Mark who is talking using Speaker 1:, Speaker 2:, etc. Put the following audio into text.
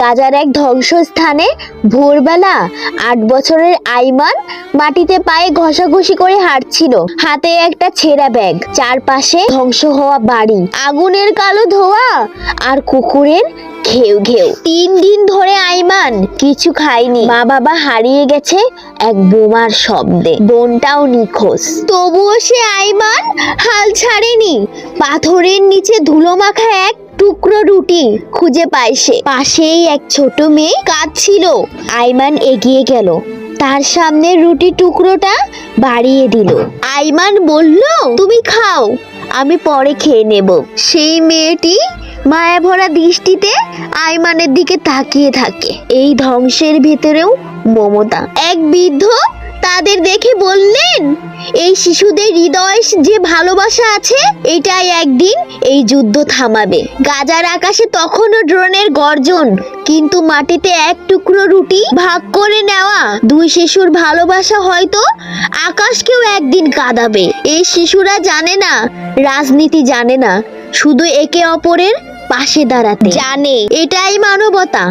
Speaker 1: গাজার এক ধ্বংসস্থানে ভোরবেলা ৮ বছরের আইমান মাটিতে পায়ে ঘষাঘষি করে হাঁটছিল, হাতে একটা ছেঁড়া ব্যাগ, চারপাশে ধ্বংস হওয়া বাড়ি, আগুনের কালো ধোঁয়া আর কুকুরের ঘেউ ঘেউ। ৩ দিন ধরে আইমান কিছু খায়নি। মা বাবা হারিয়ে গেছে এক বোমার শব্দে, বোনটাও নিখোঁজ। তবুও সে আইমান হাল ছাড়েনি। পাথরের নিচে ধুলো মাখা এক টুকরো রুটি খুঁজে পায় সে। পাশেই এক ছোট মেয়ে কাঁদছিল। আইমান এগিয়ে গেল, তার সামনে রুটি টুকরোটা বাড়িয়ে দিল। আইমান বলল, তুমি খাও, আমি পরে খেয়ে নেব। সেই মেয়েটি মায়া ভরা দৃষ্টিতে আইমানের দিকে তাকিয়ে থাকে। এই ধ্বংসের ভেতরেও মমতা। এক বৃদ্ধ তাদের দেখে বললেন, এই শিশুদের হৃদয়ে যে ভালোবাসা আছে, এটাই একদিন এই যুদ্ধ থামাবে। গাজার আকাশে তখনও ড্রোনের গর্জন, কিন্তু মাটিতে এক টুকরো রুটি ভাগ করে নেওয়া দুই শিশুর ভালোবাসা হয়তো আকাশকেও একদিন কাঁদাবে। এই শিশুরা জানে না রাজনীতি, জানে না, শুধু একে অপরের পাশে দাঁড়াতে জানে। এটাই মানবতা।